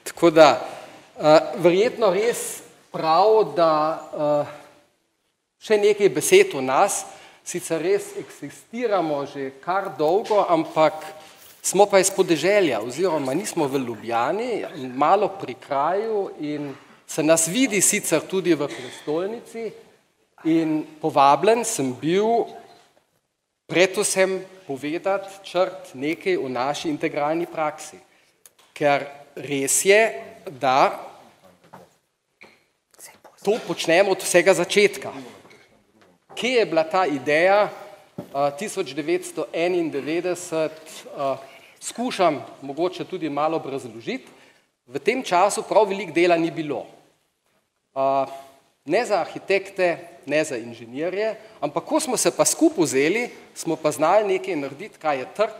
Tako da, verjetno res prav, da še nekaj besed o nas, sicer res eksistiramo že kar dolgo, ampak smo pa iz podeželja, oziroma nismo v Ljubljani, malo pri kraju in se nas vidi sicer tudi v prestolnici in povabljen sem bil predvsem povedati črt nekaj o naši integralni praksi. Ker res je, da to počnemo od vsega začetka. Kje je bila ta ideja 1991, skušam mogoče tudi malo razložiti, v tem času prav veliko dela ni bilo. Ne za arhitekte, ne za inženirje, ampak ko smo se pa skupaj vzeli, smo pa znali nekaj narediti, kaj je trg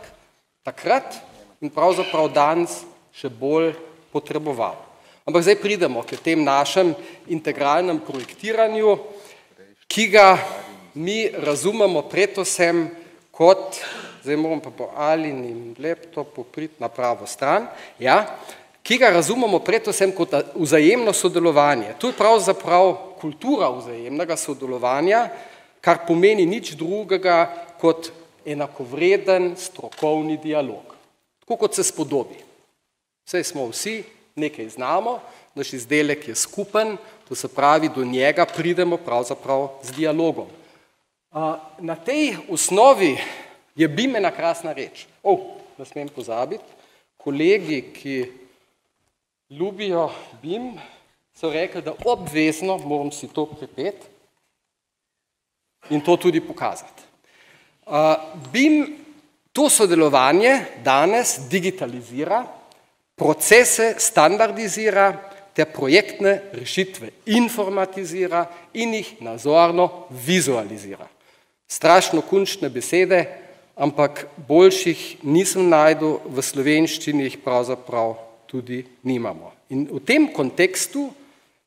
takrat in pravzaprav danes še bolj potreboval. Ampak zdaj pridemo k tem našem integralnem projektiranju, ki ga mi razumemo predvsem kot, zdaj moram pa po Alinim laptopu priti na pravo stran, ja, ki ga razumemo predvsem kot vzajemno sodelovanje. To je pravzaprav kultura vzajemnega sodelovanja, kar pomeni nič drugega kot enakovreden strokovni dialog. Tako kot se spodobi. Saj smo vsi, nekaj znamo, naš izdelek je skupen, to se pravi, do njega pridemo pravzaprav z dialogom. Na tej osnovi je BIM ena krasna reč. Ne smem pozabiti, kolegi, ki ljubijo BIM, so rekli, da obvezno moram si to pripeti in to tudi pokazati. BIM to sodelovanje danes digitalizira, procese standardizira, te projektne rešitve informatizira in jih nazorno vizualizira. Strašno končne besede, ampak boljših nisem našel, v slovenščini jih pravzaprav tudi nimamo. In v tem kontekstu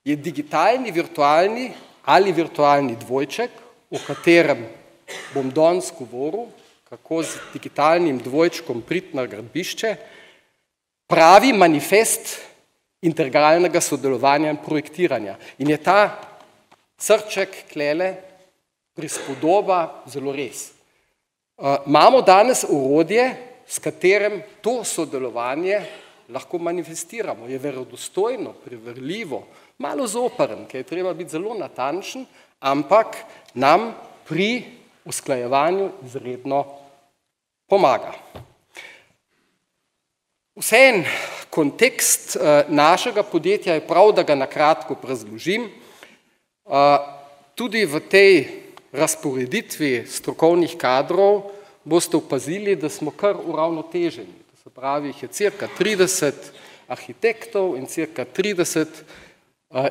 je digitalni, virtualni ali virtualni dvojček, o katerem bom danes govoril, kako z digitalnim dvojčkom priti na gradbišče, pravi manifest integralnega sodelovanja in projektiranja. In je ta srček klele prispodoba zelo res. Imamo danes orodje, s katerim to sodelovanje lahko manifestiramo. Je verodostojno, preverljivo, malo zoprn, ker je treba biti zelo natančen, ampak nam pri usklajevanju izredno pomaga. Vseeno, kontekst našega podjetja je prav, da ga na kratko razložim. Tudi v tej razporeditvi strokovnih kadrov boste opazili, da smo kar uravnoteženi. To se pravi, je cirka 30 arhitektov in cirka 30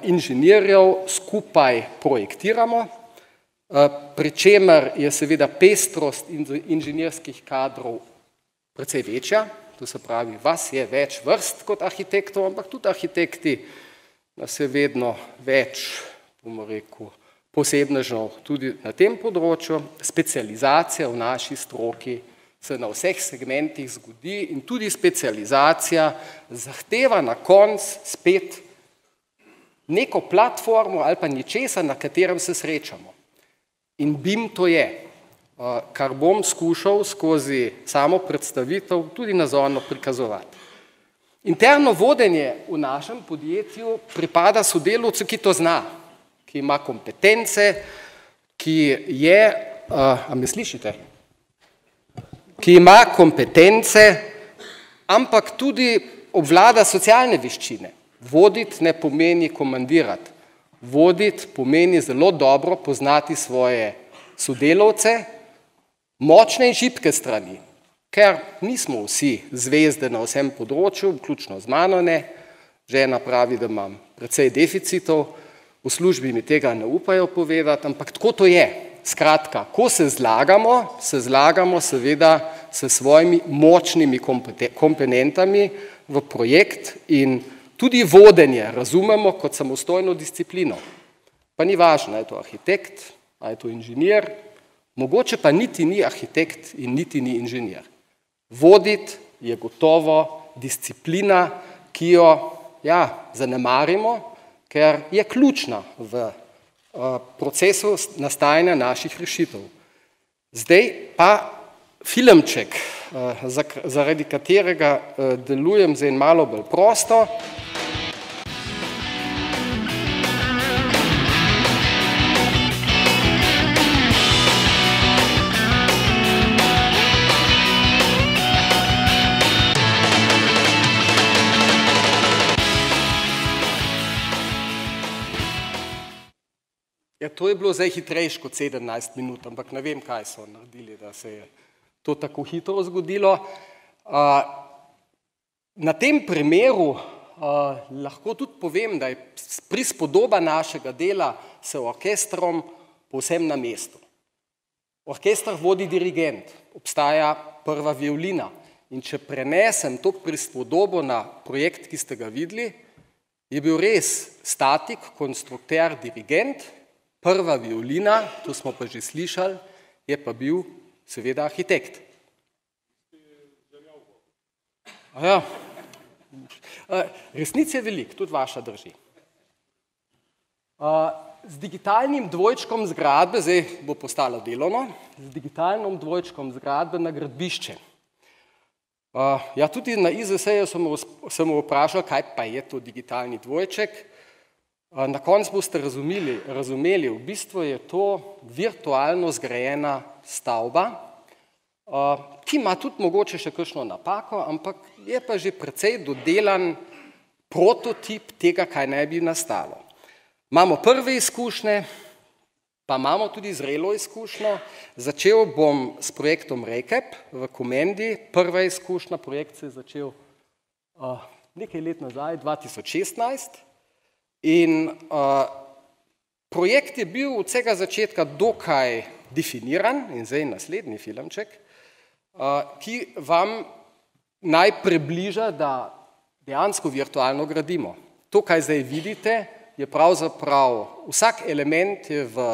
inženirjev skupaj projektiramo, pri čemer je seveda pestrost inženirskih kadrov precej večja. To se pravi, vas je več vrst kot arhitektov, ampak tudi arhitekti nas je vedno več, bomo rekel, posebnežev tudi na tem področju. Specializacija v naši stroki se na vseh segmentih zgodi in tudi specializacija zahteva na konec spet neko platformo ali pa ničesa, na katerem se srečamo. In BIM to je, kar bom skušal skozi samo predstavitev tudi nazorno prikazovati. Interno vodenje v našem podjetju pripada sodelavcu, ki to zna, ki ima kompetence, ki je, a me slišite? Ki ima kompetence, ampak tudi obvlada socialne veščine. Voditi ne pomeni komandirati. Voditi pomeni zelo dobro poznati svoje sodelavce, močne in šibke strani, ker nismo vsi zvezde na vsem področju, vključno z mano ne. Žena pravi, da imam precej deficitov, v službi mi tega ne upajo povedati, ampak tako to je. Skratka, ko se zlagamo seveda s svojimi močnimi komponentami v projekt in tudi vodenje razumemo kot samostojno disciplino. Pa ni važno, je to arhitekt, je to inženir, mogoče pa niti ni arhitekt in niti ni inženir. Voditi je gotovo disciplina, ki jo zanemarimo, ker je ključna v procesu nastajanja naših rešitev. Zdaj pa filmček, zaradi katerega delujem zdaj malo bolj prosto. Ja, to je bilo zdaj hitrejše kot 17 minut, ampak ne vem, kaj so naredili, da se je to tako hitro zgodilo. Na tem primeru lahko tudi povem, da je prispodoba našega dela s orkestrom povsem na mestu. Orkester vodi dirigent, obstaja prva violina in če prenesem to prispodobo na projekt, ki ste ga videli, je bil res statik, konstrukter, dirigent, prva violina, to smo pa že slišali, je pa bil seveda arhitekt. Ja. Resnic je veliko, tudi vaša drži. Z digitalnim dvojčkom zgradbe, zdaj bo postalo delovno, z digitalnim dvojčkom zgradbe na gradbišče. Ja, tudi na IZS-ju sem vprašal, kaj pa je to digitalni dvojček. Na koncu boste razumeli, v bistvu je to virtualno zgrajena stavba, ki ima tudi mogoče še kakšno napako, ampak je pa že precej dodelan prototip tega, kaj naj bi nastalo. Imamo prve izkušnje, pa imamo tudi zrelo izkušnjo. Začel bom s projektom RECAP v Komendi. Prva izkušnja, projekt se je začel nekaj let nazaj, 2016. In projekt je bil od vsega začetka dokaj definiran, in zdaj naslednji filmček, ki vam naj približa, da dejansko virtualno gradimo. To, kaj zdaj vidite, je pravzaprav vsak element je v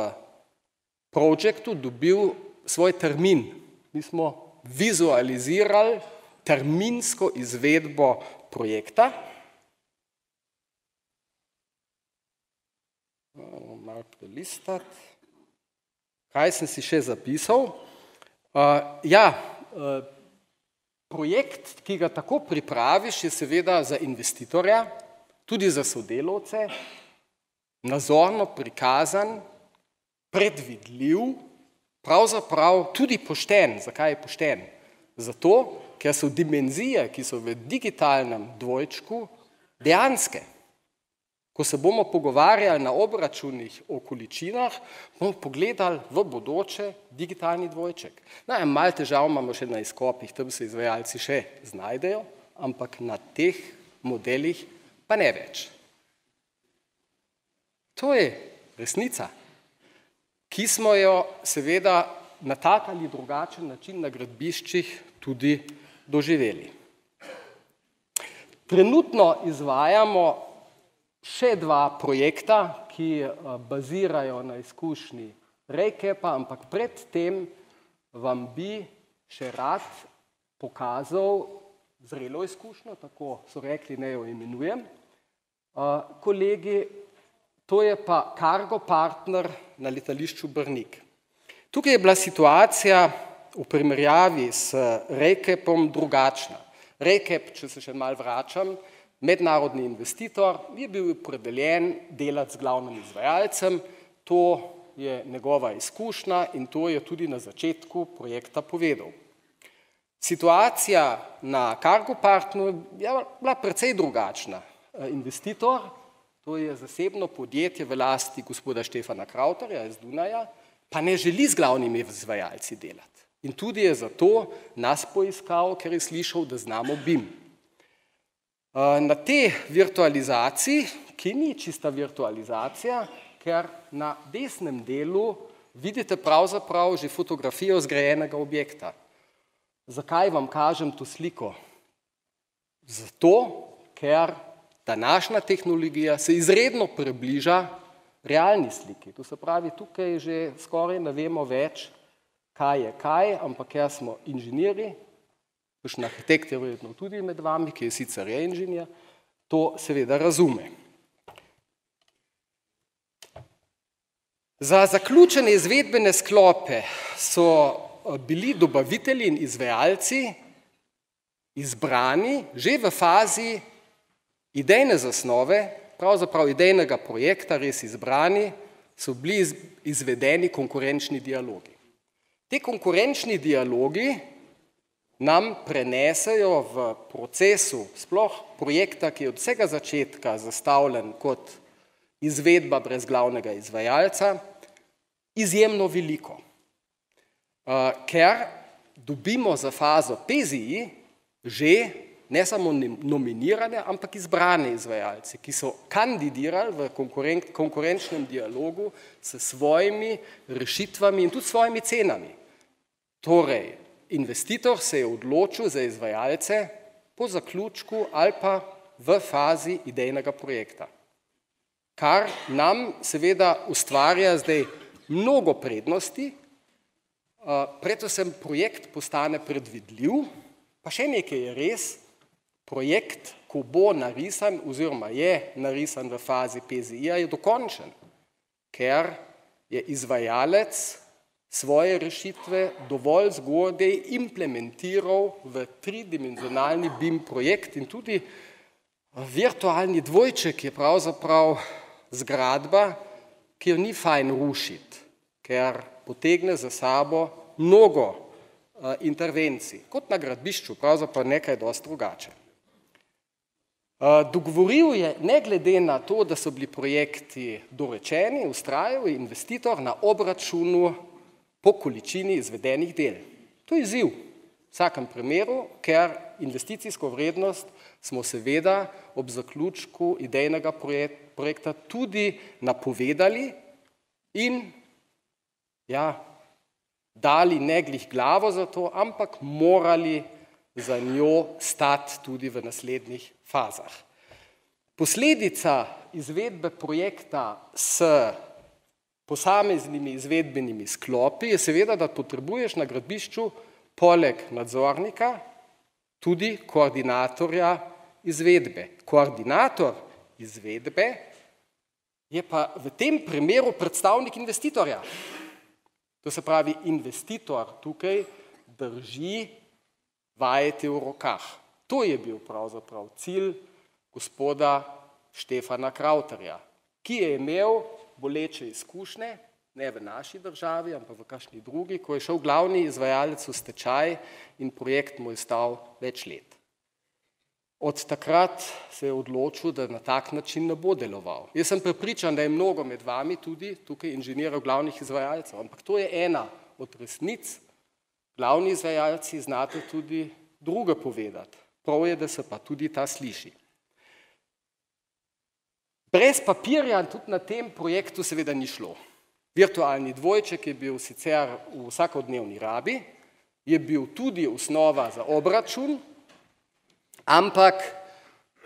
projektu dobil svoj termin. Mi smo vizualizirali terminsko izvedbo projekta. Malo prelistati. Kaj sem si še zapisal? Projekt, ki ga tako pripraviš, je seveda za investitorja, tudi za sodelavce, nazorno prikazan, predvidljiv, pravzaprav tudi pošten. Zakaj je pošten? Zato, ker so dimenzije, ki so v digitalnem dvojčku, dejanske. Ko se bomo pogovarjali na obračunih o količinah, bomo pogledali v bodoče digitalni dvojček. Malo težav imamo še na izkopih, tam se izvajalci še znajdejo, ampak na teh modelih pa ne več. To je resnica, ki smo jo seveda na tak ali drugačen način na gradbiščih tudi doživeli. Trenutno izvajamo še dva projekta, ki bazirajo na izkušnji RECAP-a, ampak predtem vam bi še rad pokazal zrelo izkušnjo, tako so rekli, ne jo imenujem. Kolegi, to je pa Cargo Partner na letališču Brnik. Tukaj je bila situacija v primerjavi s RECAP-om drugačna. RECAP, če se še malo vračam, mednarodni investitor je bil opredeljen delati z glavnim izvajalcem, to je njegova izkušnja in to je tudi na začetku projekta povedal. Situacija na Cargo Partnerju je bila precej drugačna. Investitor, to je zasebno podjetje v lasti gospoda Štefana Krauterja iz Dunaja, pa ne želi z glavnimi izvajalci delati. In tudi je zato nas poiskal, ker je slišal, da znamo BIM. Na te virtualizaciji, ki ni čista virtualizacija, ker na desnem delu vidite pravzaprav že fotografijo zgrajenega objekta. Zakaj vam kažem to sliko? Zato, ker današnja tehnologija se izredno približa realni sliki. To se pravi, tukaj že skoraj ne vemo več, kaj je kaj, ampak jaz smo inženirji, kakšen arhitekt je verjetno tudi med vami, ki je sicer inženir, to seveda razume. Za zaključene izvedbene sklope so bili dobavitelji in izvajalci izbrani že v fazi idejne zasnove, pravzaprav idejnega projekta, res izbrani, so bili izvedeni konkurenčni dialogi. Te konkurenčni dialogi nam prenesejo v procesu sploh projekta, ki je od vsega začetka zastavljen kot izvedba brez glavnega izvajalca, izjemno veliko. Ker dobimo za fazo PZI že ne samo nominirane, ampak izbrane izvajalce, ki so kandidirali v konkurenčnem dialogu s svojimi rešitvami in tudi svojimi cenami. Torej, investitor se je odločil za izvajalce po zaključku ali pa v fazi idejnega projekta, kar nam seveda ustvarja zdaj mnogo prednosti, predvsem projekt postane predvidljiv, pa še nekaj je res, projekt, ko bo narisan oziroma je narisan v fazi PZI-ja, je dokončen, ker je izvajalec svoje rešitve dovolj zgodaj implementiral v tridimenzionalni BIM projekt in tudi virtualni dvojček je pravzaprav zgradba, ki jo ni fajn rušiti, ker potegne za sabo mnogo intervencij, kot na gradbišču, pravzaprav nekaj dosti drugače. Dogovoril je, ne glede na to, da so bili projekti dorečeni, vztrajal je investitor na obračunu po količini izvedenih del. To je izziv v vsakem primeru, ker investicijsko vrednost smo seveda ob zaključku idejnega projekta tudi napovedali in dali ne glih glavo za to, ampak morali za njo stati tudi v naslednjih fazah. Posledica izvedbe projekta s posameznimi izvedbenimi sklopi je seveda, da potrebuješ na gradbišču poleg nadzornika tudi koordinatorja izvedbe. Koordinator izvedbe je pa v tem primeru predstavnik investitorja. To se pravi, investitor tukaj drži vajeti v rokah. To je bil pravzaprav cilj gospoda Štefana Krauterja, ki je imel boleče izkušnje, ne v naši državi, ampak v kakšni drugi, ko je šel glavni izvajalec v stečaj in projekt mu je stal več let. Od takrat se je odločil, da na tak način ne bo deloval. Jaz sem prepričan, da je mnogo med vami tudi tukaj inženirjev glavnih izvajalcev, ampak to je ena od resnic. Glavni izvajalci znate tudi druge povedati. Prav je, da se pa tudi ta sliši. Brez papirja tudi na tem projektu seveda ni šlo. Virtualni dvojček je bil sicer v vsakodnevni rabi, je bil tudi osnova za obračun, ampak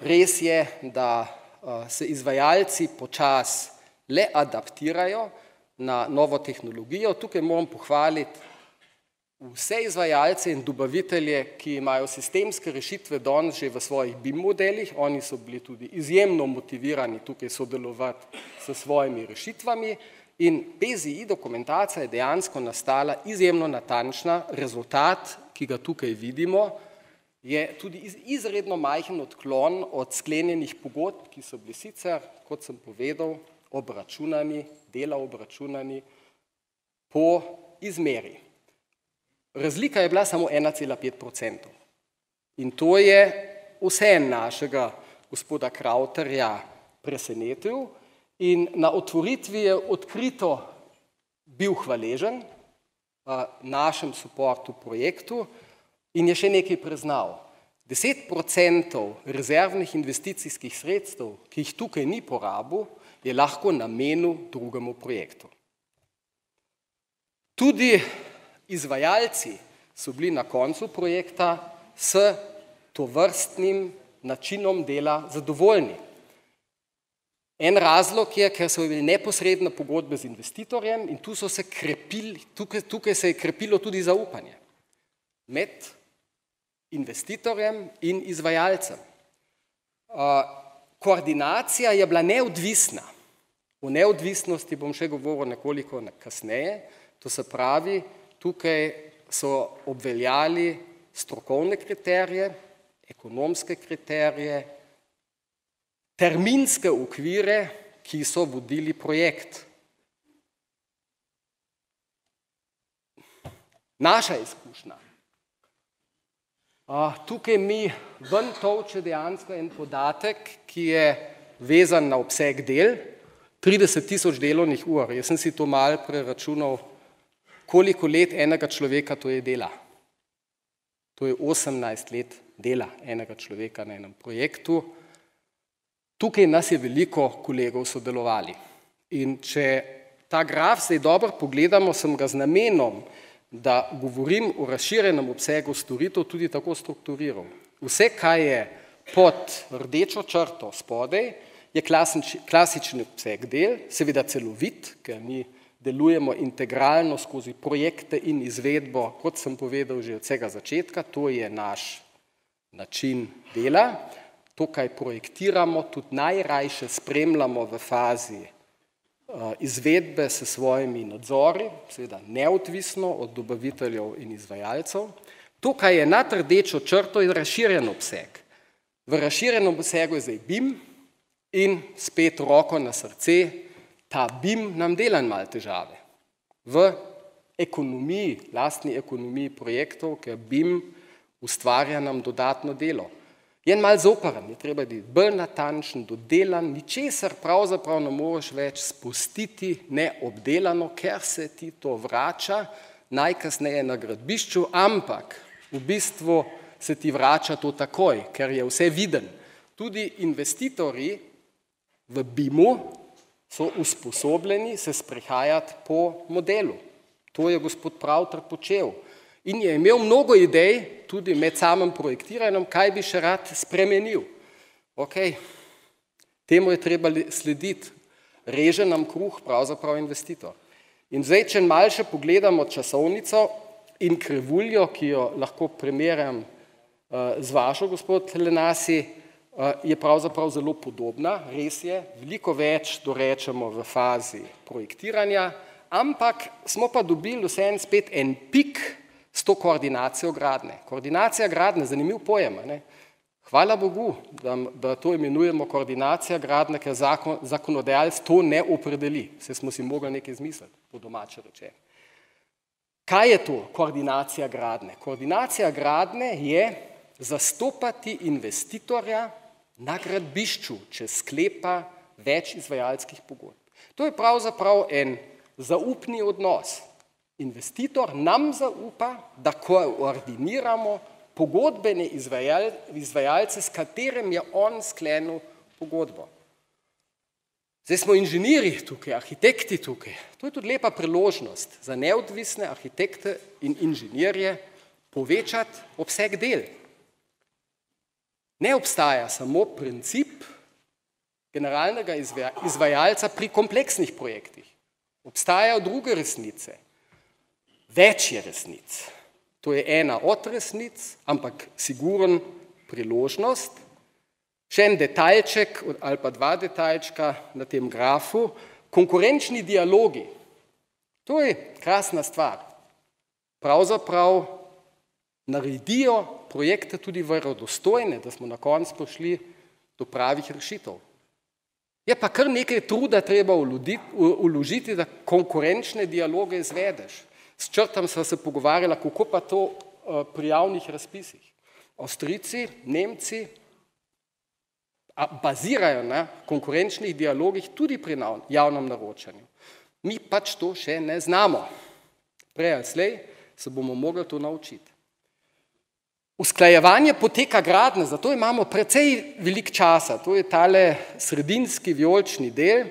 res je, da se izvajalci počasi le adaptirajo na novo tehnologijo. Tukaj moram pohvaliti vse izvajalce in dobavitelje, ki imajo sistemske rešitve danes že v svojih BIM modelih. Oni so bili tudi izjemno motivirani tukaj sodelovati s svojimi rešitvami in PZI dokumentacija je dejansko nastala izjemno natančna. Rezultat, ki ga tukaj vidimo, je tudi izredno majhen odklon od sklenjenih pogodb, ki so bili sicer, kot sem povedal, obračunani, dela obračunani po izmeri. Razlika je bila samo 1,5%. In to je vse našega gospoda Krauterja presenetil in na otvoritvi je odkrito bil hvaležen našem suportu projektu in je še nekaj priznal. 10% rezervnih investicijskih sredstev, ki jih tukaj ni porabil, je lahko namenil drugemu projektu. Tudi izvajalci so bili na koncu projekta s tovrstnim načinom dela zadovoljni. En razlog je, ker so imeli neposredne pogodbe z investitorjem in tukaj se je krepilo tudi zaupanje med investitorjem in izvajalcem. Koordinacija je bila neodvisna. O neodvisnosti bom še govoril nekoliko kasneje. To se pravi, tukaj so obveljali strokovne kriterije, ekonomske kriterije, terminske okvire, ki so vodili projekt. Naša izkušnja. Tukaj mi ven tolče dejansko en podatek, ki je vezan na obseg del, 30.000 delovnih ur. Jaz sem si to malo preračunal, koliko let enega človeka to je dela. To je 18 let dela enega človeka na enem projektu. Tukaj nas je veliko kolegov sodelovali. In če ta graf zdaj dobro pogledamo, sem ga z namenom, da govorim o razširjenem obsegu storitev, tudi tako strukturiral. Vse, kaj je pod rdečo črto spodaj, je klasični obseg del, seveda celovit, ker mi delujemo integralno skozi projekte in izvedbo, kot sem povedal že od vsega začetka, to je naš način dela. To, kaj projektiramo, tudi najrajše spremljamo v fazi izvedbe s svojimi nadzori, seveda neodvisno od dobaviteljev in izvajalcev. To, kaj je nad rdečo črto, je razširjen obseg. V razširjenem obsegu je zdaj BIM in spet roko na srce, ta BIM nam dela malo težave. V ekonomiji, lastni ekonomiji projektov, ker BIM ustvarja nam dodatno delo. Je malo zoperen, je treba biti bolj natančen, dodelan, ničesar pravzaprav ne moreš več spustiti neobdelano, ker se ti to vrača, najkasneje na gradbišču, ampak v bistvu se ti vrača to takoj, ker je vse viden. Tudi investitorji v BIM-u so usposobljeni se sprehajati po modelu. To je gospod Pravter počel. In je imel mnogo idej, tudi med samim projektiranjem, kaj bi še rad spremenil. Temu je treba slediti. Reže nam kruh pravzaprav investitor. In zdaj, če malo še pogledamo časovnico in krivuljo, ki jo lahko primerjam z vašo, gospod Lenasi, je pravzaprav zelo podobna. Res je, veliko več dorečemo v fazi projektiranja, ampak smo pa dobili vseeno spet en pik s to koordinacijo gradnje. Koordinacija gradnje, zanimiv pojem. Hvala Bogu, da to imenujemo koordinacija gradnje, ker zakonodajalec to ne opredeli. Se smo si mogli nekaj izmisliti, po domače rečeno. Kaj je to koordinacija gradnje? Koordinacija gradnje je zastopati investitorja na gradbišču, če sklepa več izvajalskih pogodb. To je pravzaprav en zaupni odnos. Investitor nam zaupa, da koordiniramo pogodbene izvajalce, s katerim je on sklenil pogodbo. Zdaj smo inženirji tukaj, arhitekti tukaj. To je tudi lepa priložnost za neodvisne arhitekte in inženirje povečati obseg del. Ne obstaja samo princip generalnega izvajalca pri kompleksnih projektih. Obstajajo druge resnice. Več je resnic. To je ena od resnic, ampak siguren priložnost. Še en detaljček ali pa dva detaljčka na tem grafu. Konkurenčni dialogi. To je krasna stvar. Pravzaprav naredijo projekte tudi verodostojne, da smo na koncu prišli do pravih rešitev. Je pa kar nekaj truda treba vložiti, da konkurenčne dialoge izvedeš. S Črtom sva se pogovarjala, kako pa to pri javnih razpisih. Avstrijci, Nemci bazirajo na konkurenčnih dialogih tudi pri javnem naročanju. Mi pač to še ne znamo. Prej ali slej se bomo mogli to naučiti. Usklajevanje poteka gradnje, zato imamo precej veliko časa. To je tale sredinski vijolični del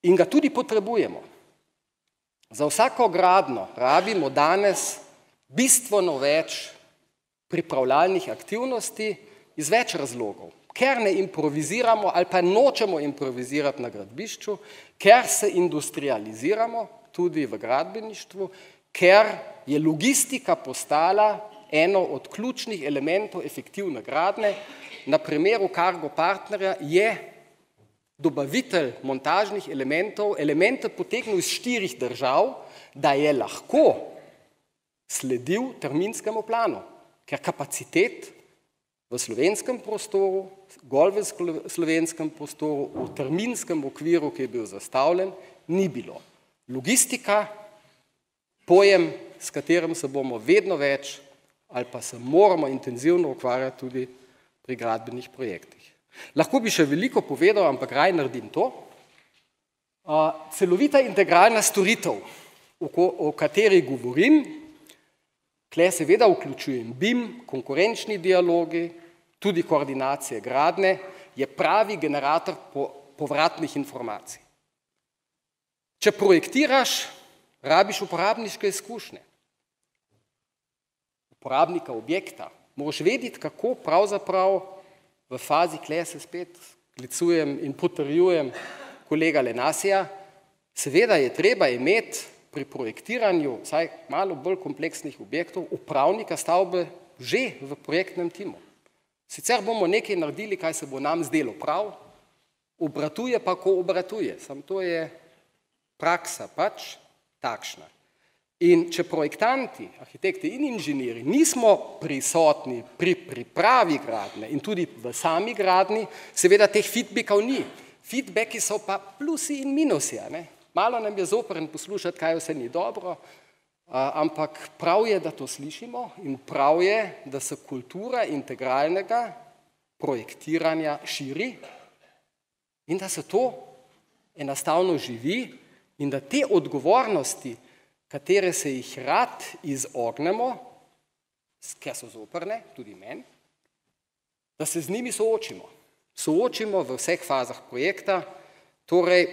in ga tudi potrebujemo. Za vsako gradnjo rabimo danes bistveno več pripravljalnih aktivnosti iz več razlogov. Ker ne improviziramo ali pa nočemo improvizirati na gradbišču, ker se industrializiramo tudi v gradbeništvu, ker je logistika postala eno od ključnih elementov efektivne gradnje. Na primeru Cargo Partnerja je dobavitelj montažnih elementov, elemente potegnil iz 4 držav, da je lahko sledil terminskemu planu, ker kapacitet v slovenskem prostoru, zgolj v slovenskem prostoru, v terminskem okviru, ki je bil zastavljen, ni bilo. Logistika, pojem, s katerim se bomo vedno več ali pa se moramo intenzivno ukvarjati tudi pri gradbenih projektih. Lahko bi še veliko povedal, ampak raj naredim to. Celovita integralna storitev, o kateri govorim, tle seveda vključujem BIM, konkurenčni dialogi, tudi koordinacije gradnje, je pravi generator povratnih informacij. Če projektiraš, rabiš uporabniške izkušnje. Uporabnika objekta. Moraš vedeti, kako pravzaprav v fazi, tle se spet klicujem in potrjujem kolega Lenasija, seveda je treba imeti pri projektiranju vsaj malo bolj kompleksnih objektov upravnika stavbe že v projektnem timu. Sicer bomo nekaj naredili, kaj se bo nam zdelo prav, obratuje pa, ko obratuje. Samo to je praksa pač takšna. In če projektanti, arhitekti in inženirji nismo prisotni pri pripravi gradnje in tudi v sami gradnji, seveda teh feedbackov ni. Feedbacki so pa plusi in minusi. Malo nam je zoprn poslušati, kaj vse ni dobro, ampak prav je, da to slišimo in prav je, da se kultura integralnega projektiranja širi in da se to enostavno živi in da te odgovornosti, katere se jih rad izognemo, ker so zoprne, tudi meni, da se z njimi soočimo. Soočimo v vseh fazah projekta, torej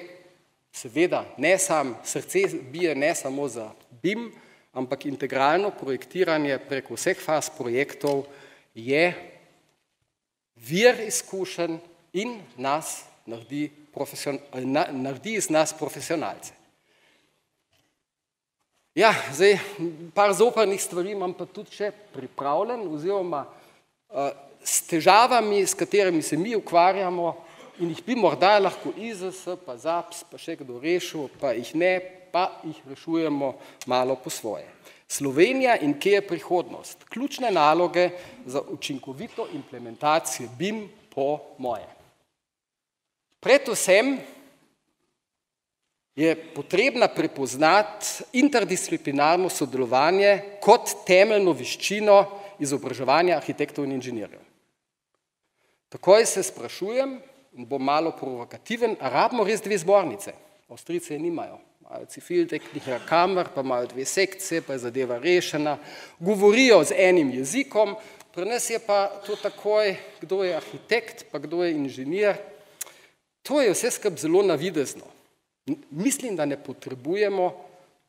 seveda ne sam, srce bije ne samo za BIM, ampak integralno projektiranje preko vseh faz projektov je vir izkušenj in naredi iz nas profesionalce. Ja, zdaj, par zoprnih stvari imam pa tudi še pripravljen, oziroma s težavami, s katerimi se mi ukvarjamo in jih bi morda lahko IZS, pa ZAPS, pa še kdo rešil, pa jih ne, pa jih rešujemo malo po svoje. Slovenija in kje je prihodnost? Ključne naloge za učinkovito implementacijo BIM po moje. Predvsem je potrebna prepoznati interdisciplinarno sodelovanje kot temeljno veščino izobraževanja arhitektov in inženirjev. Takoj se sprašujem, in bom malo provokativen, a rabimo res 2 zbornice? Avstrijci je nimajo. Imajo Civiltechnika Kamer, pa imajo 2 sekcije, pa je zadeva rešena. Govorijo z enim jezikom, pri nas je pa to takoj, kdo je arhitekt, pa kdo je inženir. To je vse skupaj zelo navidezno. Mislim, da ne potrebujemo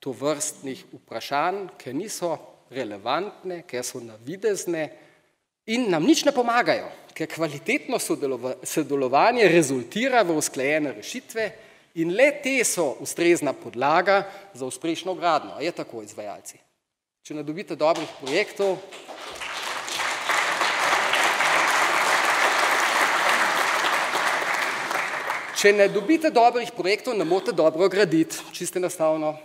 tovrstnih vprašanj, ker niso relevantne, ker so navidezne in nam nič ne pomagajo, ker kvalitetno sodelovanje rezultira v usklajene rešitve in le te so ustrezna podlaga za uspešno gradnjo. A je tako, izvajalci? Če ne dobite dobrih projektov, ne morete dobro graditi, čisto enostavno.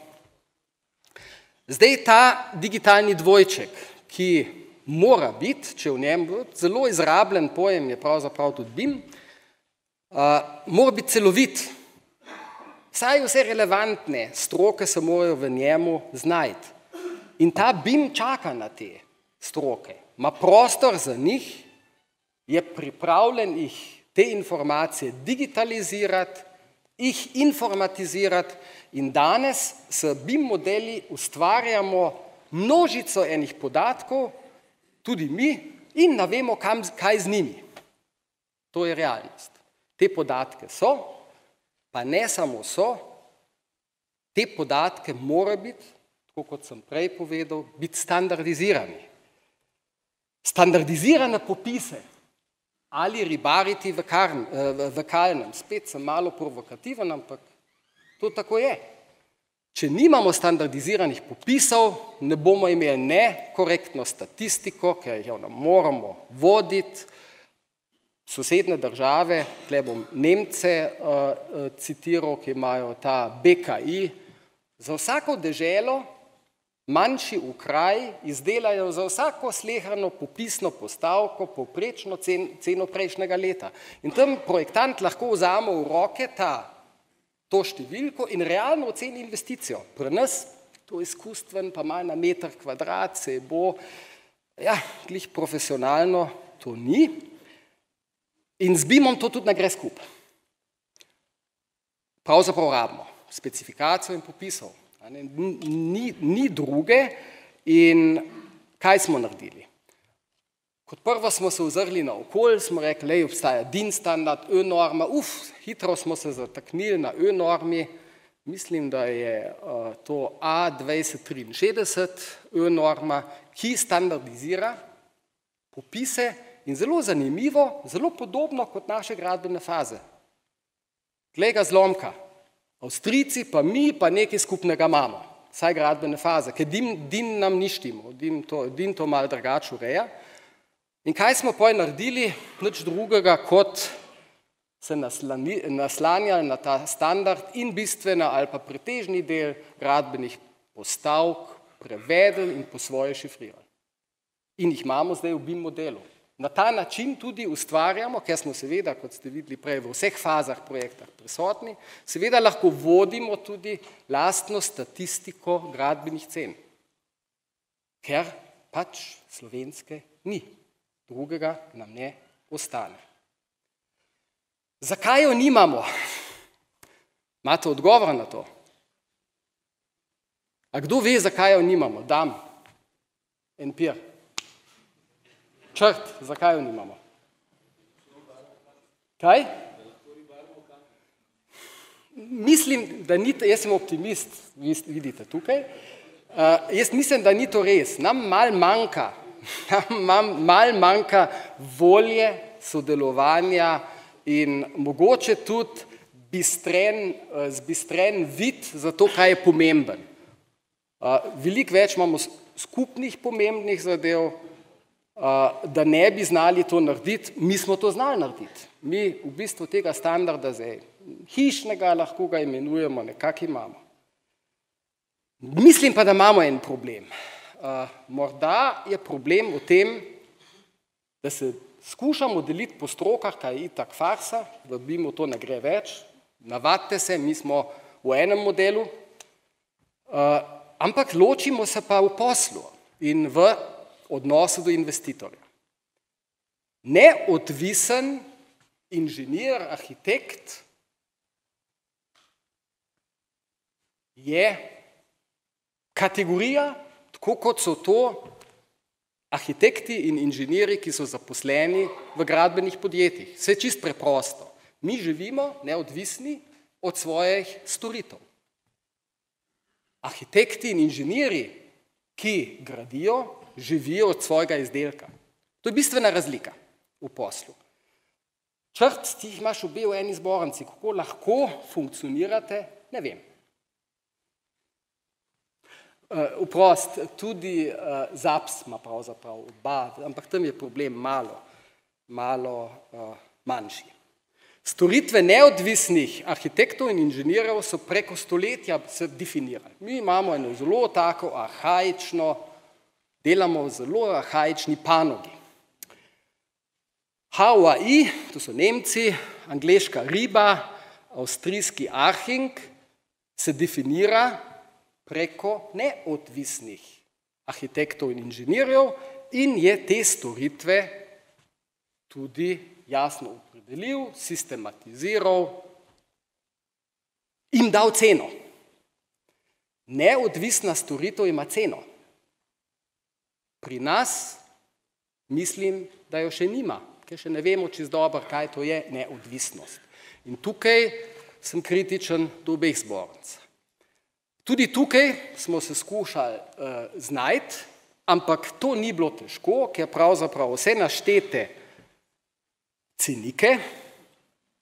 Zdaj ta digitalni dvojček, ki mora biti, če v njem bo, zelo izrabljen pojem je pravzaprav tudi BIM, mora biti celovit. Vsaj vse relevantne stroke se morajo v njemu znajti. In ta BIM čaka na te stroke. Ima prostor za njih, je pripravljen jih te informacije digitalizirati, jih informatizirati in danes s BIM modeli ustvarjamo množico enih podatkov, tudi mi, in ne vemo, kaj z njimi. To je realnost. Te podatke so, pa ne samo so, te podatke mora biti, tako kot sem prej povedal, biti standardizirani. Standardizirane popise ali ribariti v kalnem. Spet sem malo provokativen, ampak to tako je. če nimamo standardiziranih popisov, ne bomo imeli ne korektno statistiko, ker jo ne moramo voditi. Sosednje države, tle bom Nemce citiral, ki imajo ta BKI, za vsako deželo manjši okraj izdelajo za vsako sleherno popisno postavko povprečno ceno prejšnjega leta. In tam projektant lahko vzame v roke to številko in realno oceni investicijo. Pri nas to izkustven, pa malo na meter kvadrat, se bo, ja, glih profesionalno to ni. In z BIM-om to tudi ne gre skupaj. Pravzaprav rabimo specifikacijo in popisov. Ni druge in kaj smo naredili? Kot prvo smo se ozrli na okolje, smo rekli, obstaja DIN standard, Ö-norma, hitro smo se zataknili na Ö-normi, mislim, da je to A2063 Ö-norma, ki standardizira popise in zelo zanimivo, zelo podobno kot naše gradbene faze. Glej ga zlomka. Avstrijci pa mi pa nekaj skupnega imamo, saj gradbene faze, ker DIN nam ni štimo, DIN to malo drugače ureja. In kaj smo potem naredili? Nič drugega, kot se naslanjali na ta standard in bistvena ali pa pretežni del gradbenih postavk prevedli in po svoje šifrirali. In jih imamo zdaj v BIM modelu. Na ta način tudi ustvarjamo, ker smo seveda, kot ste videli prej, v vseh fazah projekta prisotni, seveda lahko vodimo tudi lastno statistiko gradbenih cen, ker pač slovenske ni, drugega nam ne ostane. Zakaj jo nimamo? Imate odgovor na to? A kdo ve, zakaj jo nimamo? Dam en pir. Črt, zakaj jo nimamo? Kaj? Mislim, da ni, jaz sem optimist, vidite tukaj, jaz mislim, da ni to res. Nam malo manjka volje, sodelovanja in mogoče tudi zbistren vid za to, kaj je pomemben. Veliko več imamo skupnih pomembnih zadev, da ne bi znali to narediti, mi smo to znali narediti. Mi v bistvu tega standarda zdaj hišnega, lahko ga imenujemo, nekako imamo. Mislim pa, da imamo en problem. Morda je problem v tem, da se skušamo deliti po strokah, kaj je itak farsa, v BIM-u to ne gre več, navadite se, mi smo v enem modelu, ampak ločimo se pa v poslu in v odnosu do investitorja. Neodvisen inženir, arhitekt je kategorija, tako kot so to arhitekti in inženirji, ki so zaposleni v gradbenih podjetjih. Vse čisto preprosto. Mi živimo neodvisni od svojih storitev. Arhitekti in inženirji, ki gradijo, živijo od svojega izdelka. To je bistvena razlika v poslu. Črt, ti jih imaš obe v eni zbornici, kako lahko funkcionirate, ne vem. Oprost, tudi ZAPS ima pravzaprav oba, ampak tam je problem malo manjši. Storitve neodvisnih arhitektov in inženirjev so preko stoletja se definirali. Mi imamo eno zelo tako arhaično, delamo v zelo arhaični panogi. HUAI, to so Nemci, angleška riba, avstrijski Arching, se definira preko neodvisnih arhitektov in inženirjev in je te storitve tudi jasno opredelil, sistematiziral in dal ceno. Neodvisna storitev ima ceno. Pri nas mislim, da jo še nima, ker še ne vemo čisto dobro, kaj to je neodvisnost. In tukaj sem kritičen do obeh zbornic. Tudi tukaj smo se skušali znajti, ampak to ni bilo težko, ker pravzaprav vse naštete cenike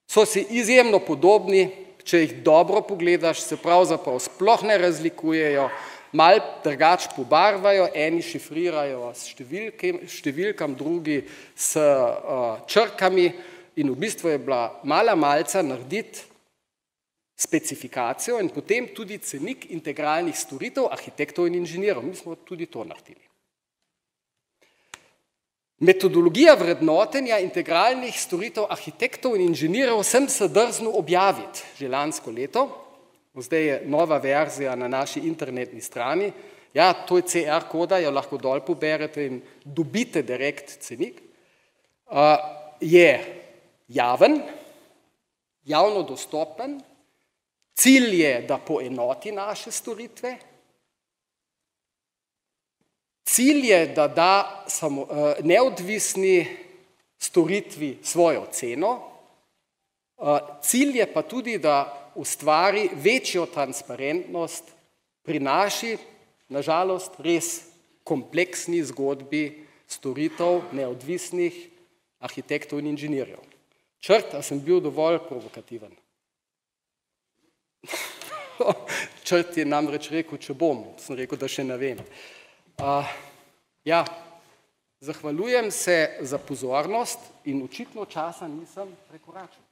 so si izjemno podobni, če jih dobro pogledaš, se pravzaprav sploh ne razlikujejo, malo drugače pobarvajo, eni šifrirajo s številkami, drugi s črkami in v bistvu je bila mala malca narediti specifikacijo in potem tudi cenik integralnih storitev arhitektov in inženirjev. Mi smo tudi to naredili. Metodologija vrednotenja integralnih storitev arhitektov in inženirjev sem se drznil objaviti že lansko leto. Zdaj je nova verzija na naši internetni strani. Ja, to je CR koda, jo lahko dol poberete in dobite direkt cenik. Je javen, javno dostopen, cilj je, da poenoti naše storitve, cilj je, da da neodvisni storitvi svojo ceno, cilj je pa tudi, da ustvari večjo transparentnost pri naši, nažalost, res kompleksni zgodbi storitev neodvisnih arhitektov in inženirjev. Črt, a sem bil dovolj provokativen? Črt je namreč rekel, če bom. Sem rekel, da še ne vem. Ja, zahvaljujem se za pozornost in očitno časa nisem prekoračil.